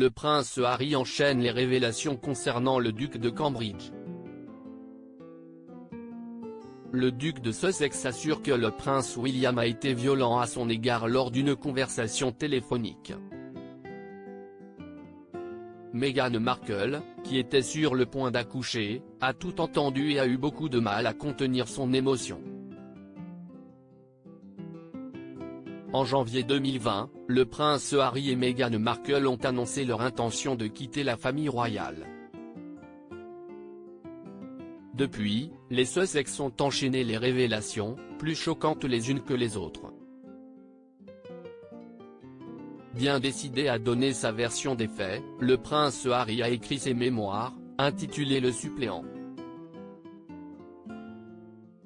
le prince Harry enchaîne les révélations concernant le duc de Cambridge. Le duc de Sussex assure que le prince William a été violent à son égard lors d'une conversation téléphonique. Meghan Markle, qui était sur le point d'accoucher, a tout entendu et a eu beaucoup de mal à contenir son émotion. En janvier 2020, le prince Harry et Meghan Markle ont annoncé leur intention de quitter la famille royale. Depuis, les Sussex ont enchaîné les révélations, plus choquantes les unes que les autres. Bien décidé à donner sa version des faits, le prince Harry a écrit ses mémoires, intitulées Le suppléant.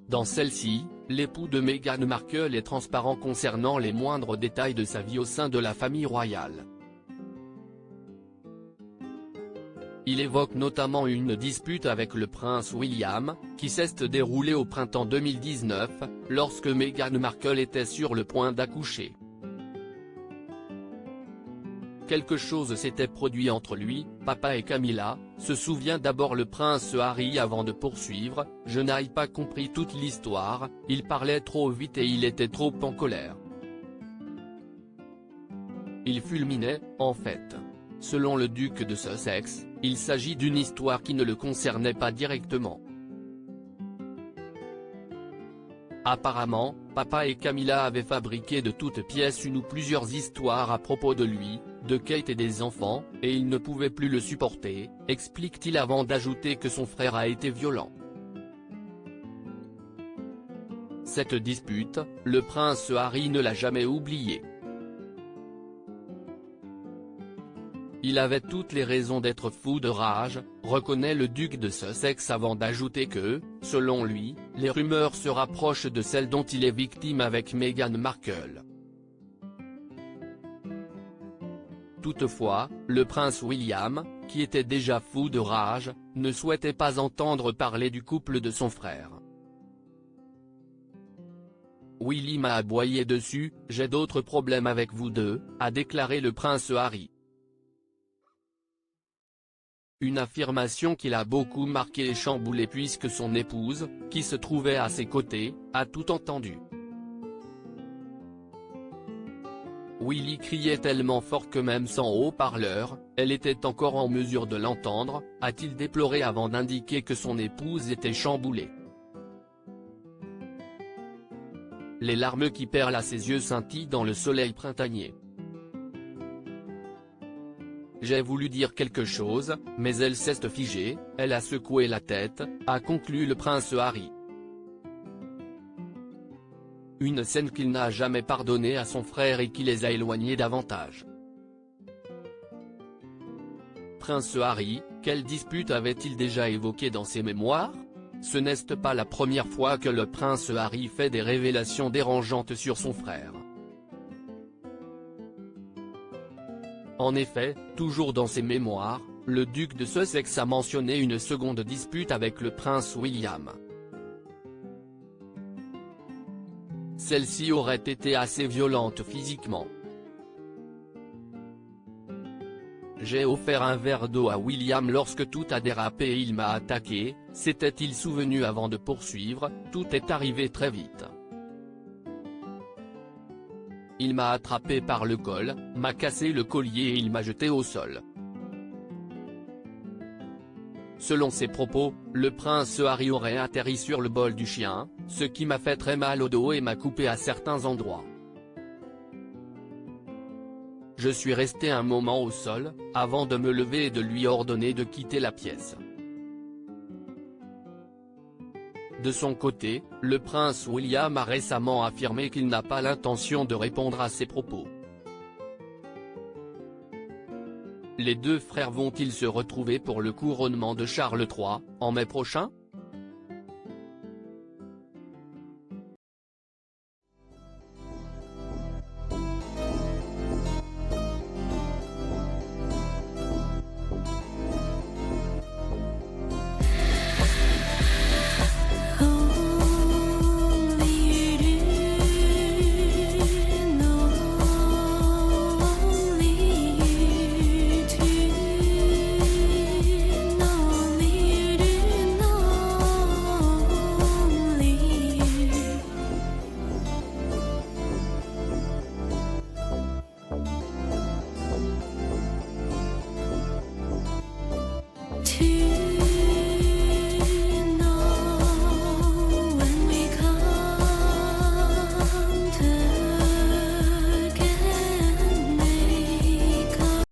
Dans celle-ci, l'époux de Meghan Markle est transparent concernant les moindres détails de sa vie au sein de la famille royale. Il évoque notamment une dispute avec le prince William, qui s'est déroulée au printemps 2019, lorsque Meghan Markle était sur le point d'accoucher. Quelque chose s'était produit entre lui, papa et Camilla, se souvient d'abord le prince Harry avant de poursuivre, je n'ai pas compris toute l'histoire, il parlait trop vite et il était trop en colère. Il fulminait, en fait. Selon le duc de Sussex, il s'agit d'une histoire qui ne le concernait pas directement. Apparemment, papa et Camilla avaient fabriqué de toutes pièces une ou plusieurs histoires à propos de lui, de Kate et des enfants, et il ne pouvait plus le supporter, explique-t-il avant d'ajouter que son frère a été violent. Cette dispute, le prince Harry ne l'a jamais oubliée. Il avait toutes les raisons d'être fou de rage, reconnaît le duc de Sussex avant d'ajouter que, selon lui, les rumeurs se rapprochent de celles dont il est victime avec Meghan Markle. Toutefois, le prince William, qui était déjà fou de rage, ne souhaitait pas entendre parler du couple de son frère. Willy m'a aboyé dessus, j'ai d'autres problèmes avec vous deux, a déclaré le prince Harry. Une affirmation qui l'a beaucoup marqué et chamboulé puisque son épouse, qui se trouvait à ses côtés, a tout entendu. Willy criait tellement fort que même sans haut-parleur, elle était encore en mesure de l'entendre, a-t-il déploré avant d'indiquer que son épouse était chamboulée. Les larmes qui perlent à ses yeux scintillent dans le soleil printanier. J'ai voulu dire quelque chose, mais elle s'est figée, elle a secoué la tête, a conclu le prince Harry. Une scène qu'il n'a jamais pardonnée à son frère et qui les a éloignés davantage. Prince Harry, quelle dispute avait-il déjà évoquée dans ses mémoires? Ce n'est pas la première fois que le prince Harry fait des révélations dérangeantes sur son frère. En effet, toujours dans ses mémoires, le duc de Sussex a mentionné une seconde dispute avec le prince William. Celle-ci aurait été assez violente physiquement. J'ai offert un verre d'eau à William lorsque tout a dérapé et il m'a attaqué, s'était-il souvenu avant de poursuivre, tout est arrivé très vite. Il m'a attrapé par le col, m'a cassé le collier et il m'a jeté au sol. Selon ses propos, le prince Harry aurait atterri sur le bol du chien, ce qui m'a fait très mal au dos et m'a coupé à certains endroits. Je suis resté un moment au sol, avant de me lever et de lui ordonner de quitter la pièce. De son côté, le prince William a récemment affirmé qu'il n'a pas l'intention de répondre à ces propos. Les deux frères vont-ils se retrouver pour le couronnement de Charles III, en mai prochain?